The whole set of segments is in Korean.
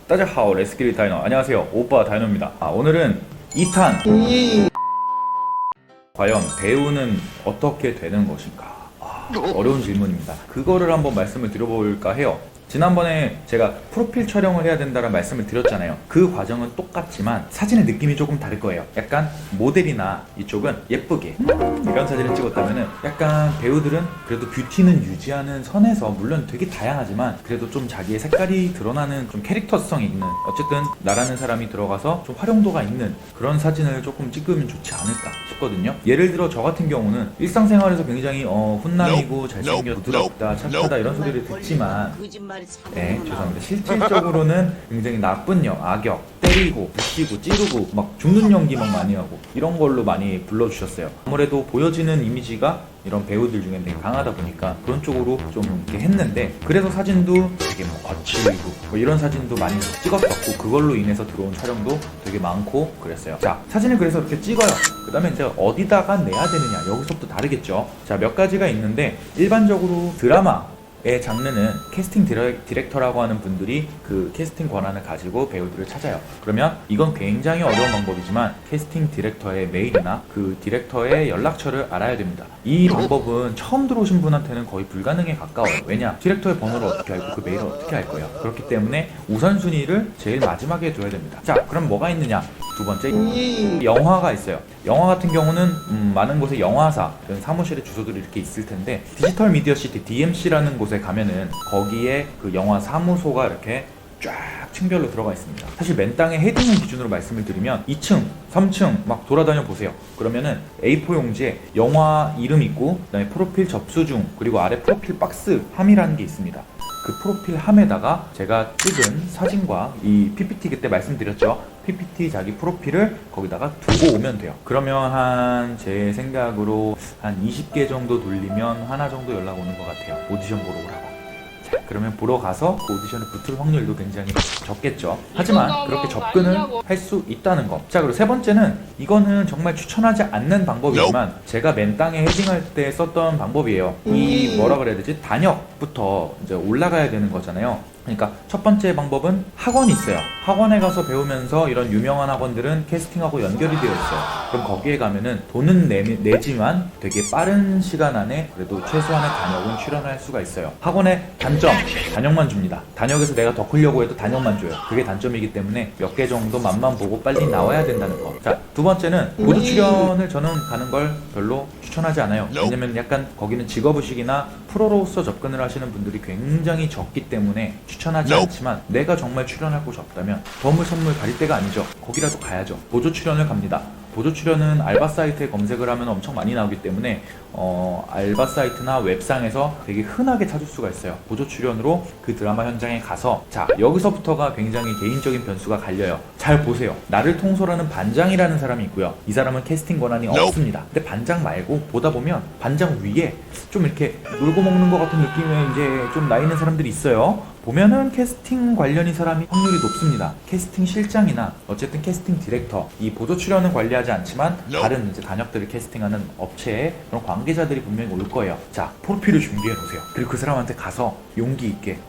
大家好, 레스키리 다이너. 안녕하세요, 오빠 다이너입니다. 오늘은 2탄 과연 배우는 어떻게 되는 것인가? 어려운 질문입니다. 그거를 한번 말씀을 드려볼까 해요. 지난번에 제가 프로필 촬영을 해야 된다는 말씀을 드렸잖아요. 그 과정은 똑같지만 사진의 느낌이 조금 다를 거예요. 약간 모델이나 이쪽은 예쁘게 이런 사진을 찍었다면은 약간 배우들은 그래도 뷰티는 유지하는 선에서 물론 되게 다양하지만 그래도 좀 자기의 색깔이 드러나는 좀 캐릭터성이 있는, 어쨌든 나라는 사람이 들어가서 좀 활용도가 있는 그런 사진을 조금 찍으면 좋지 않을까 싶거든요. 예를 들어 저 같은 경우는 일상생활에서 굉장히 훈남이고 잘생겨 부드럽다 착하다 이런 소리를 듣지만 네, 죄송합니다. 실질적으로는 굉장히 나쁜 악역, 때리고, 부시고, 찌르고, 막 죽는 연기 막 많이 하고 이런 걸로 많이 불러주셨어요. 아무래도 보여지는 이미지가 이런 배우들 중에 되게 강하다 보니까 그런 쪽으로 좀 이렇게 했는데, 그래서 사진도 되게 뭐 거칠고 뭐 이런 사진도 많이 찍었었고 그걸로 인해서 들어온 촬영도 되게 많고 그랬어요. 자, 사진을 그래서 이렇게 찍어요. 그 다음에 이제 어디다가 내야 되느냐, 여기서부터 다르겠죠. 자, 몇 가지가 있는데, 일반적으로 드라마의 장르는 캐스팅 디렉터라고 하는 분들이 그 캐스팅 권한을 가지고 배우들을 찾아요. 그러면 이건 굉장히 어려운 방법이지만 캐스팅 디렉터의 메일이나 그 디렉터의 연락처를 알아야 됩니다. 이 방법은 처음 들어오신 분한테는 거의 불가능에 가까워요. 왜냐? 디렉터의 번호를 어떻게 알고 그 메일을 어떻게 알 거예요. 그렇기 때문에 우선순위를 제일 마지막에 둬야 됩니다. 자, 그럼 뭐가 있느냐? 두 번째, 영화가 있어요. 영화 같은 경우는 많은 곳에 영화사, 사무실의 주소들이 이렇게 있을 텐데, 디지털 미디어 시티 DMC라는 곳에 가면은 거기에 그 영화 사무소가 이렇게 쫙 층별로 들어가 있습니다. 사실 맨 땅에 헤딩을 기준으로 말씀을 드리면 2층, 3층 막 돌아다녀 보세요. 그러면은 A4 용지에 영화 이름 있고, 그다음에 프로필 접수 중, 그리고 아래 프로필 박스 함이라는 게 있습니다. 그 프로필 함에다가 제가 찍은 사진과 이 PPT 그때 말씀드렸죠. PPT 자기 프로필을 거기다가 두고 오면 돼요. 그러면 한 제 생각으로 한 20개 정도 돌리면 하나 정도 연락 오는 것 같아요. 오디션 보러 오라고. 자, 그러면 보러 가서 그 오디션에 붙을 확률도 굉장히 적겠죠. 하지만 그렇게 접근을 할 수 있다는 거. 자, 그리고 세 번째는, 이거는 정말 추천하지 않는 방법이지만 제가 맨 땅에 헤딩할 때 썼던 방법이에요. 이 뭐라 그래야 되지? 단역부터 이제 올라가야 되는 거잖아요. 그러니까 첫 번째 방법은 학원이 있어요. 학원에 가서 배우면서 이런 유명한 학원들은 캐스팅하고 연결이 되어 있어요. 그럼 거기에 가면은 돈은 내지만 되게 빠른 시간 안에 그래도 최소한의 단역은 출연할 수가 있어요. 학원의 단점, 단역만 줍니다. 단역에서 내가 더 크려고 해도 단역만 줘요. 그게 단점이기 때문에 몇 개 정도 맛만 보고 빨리 나와야 된다는 거. 자, 두 번째는 보조 출연을 저는 가는 걸 별로 추천하지 않아요. 왜냐면 약간 거기는 직업의식이나 프로로서 접근을 하시는 분들이 굉장히 적기 때문에 추천하지 않지만, 내가 정말 출연할 곳이 없다면 더물 선물 가릴 때가 아니죠. 거기라도 가야죠. 보조 출연을 갑니다. 보조 출연은 알바 사이트에 검색을 하면 엄청 많이 나오기 때문에 알바 사이트나 웹상에서 되게 흔하게 찾을 수가 있어요. 보조 출연으로 그 드라마 현장에 가서, 자, 여기서부터가 굉장히 개인적인 변수가 갈려요. 잘 보세요. 나를 통솔하는 반장이라는 사람이 있고요. 이 사람은 캐스팅 권한이 없습니다. 근데 반장 말고 보다 보면 반장 위에 좀 이렇게 놀고 먹는 것 같은 느낌의 이제 좀 나 있는 사람들이 있어요. 보면은 캐스팅 관련인 사람이 확률이 높습니다. 캐스팅 실장이나 어쨌든 캐스팅 디렉터, 이 보조 출연은 관리하지 않지만 다른 이제 단역들을 캐스팅하는 업체에 그런 관계자들이 분명히 올 거예요. 자, 프로필을 준비해 놓으세요. 그리고 그 사람한테 가서 용기 있게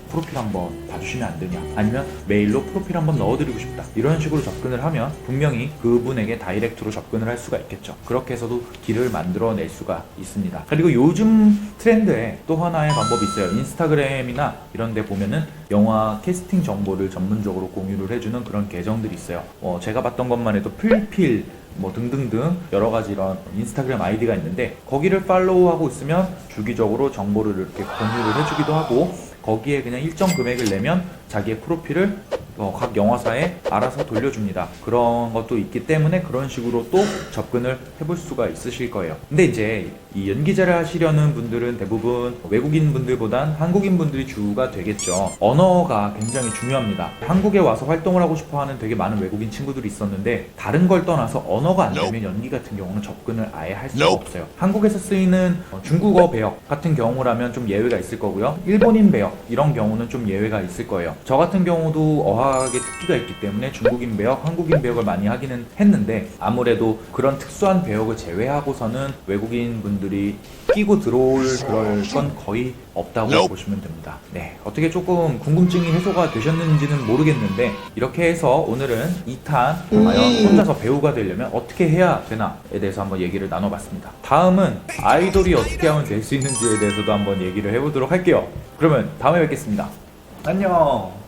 프로필 한번 봐주시면 안 되냐, 아니면 메일로 프로필 한번 넣어드리고 싶다, 이런 식으로 접근을 하면 분명히 그분에게 다이렉트로 접근을 할 수가 있겠죠. 그렇게 해서도 길을 만들어낼 수가 있습니다. 그리고 요즘 트렌드에 또 하나의 방법이 있어요. 인스타그램이나 이런 데 보면은 영화 캐스팅 정보를 전문적으로 공유를 해주는 그런 계정들이 있어요. 제가 봤던 것만 해도 필필 뭐 등등등 여러 가지 이런 인스타그램 아이디가 있는데, 거기를 팔로우하고 있으면 주기적으로 정보를 이렇게 공유를 해주기도 하고, 거기에 그냥 일정 금액을 내면 자기의 프로필을 각 영화사에 알아서 돌려줍니다. 그런 것도 있기 때문에 그런 식으로 또 접근을 해볼 수가 있으실 거예요. 근데 이제 이 연기자를 하시려는 분들은 대부분 외국인 분들보단 한국인 분들이 주가 되겠죠. 언어가 굉장히 중요합니다. 한국에 와서 활동을 하고 싶어 하는 되게 많은 외국인 친구들이 있었는데, 다른 걸 떠나서 언어가 안 되면 연기 같은 경우는 접근을 아예 할 수가 없어요. 한국에서 쓰이는 중국어 배역 같은 경우라면 좀 예외가 있을 거고요. 일본인 배역 이런 경우는 좀 예외가 있을 거예요. 저 같은 경우도 어학 배역의 특기가 있기 때문에 중국인 배역, 한국인 배역을 많이 하기는 했는데 아무래도 그런 특수한 배역을 제외하고서는 외국인 분들이 끼고 들어올 그럴 건 거의 없다고 보시면 됩니다. 네, 어떻게 조금 궁금증이 해소가 되셨는지는 모르겠는데 이렇게 해서 오늘은 2탄 과연 혼자서 배우가 되려면 어떻게 해야 되나에 대해서 한번 얘기를 나눠봤습니다. 다음은 아이돌이 어떻게 하면 될 수 있는지에 대해서도 한번 얘기를 해보도록 할게요. 그러면 다음에 뵙겠습니다. 안녕.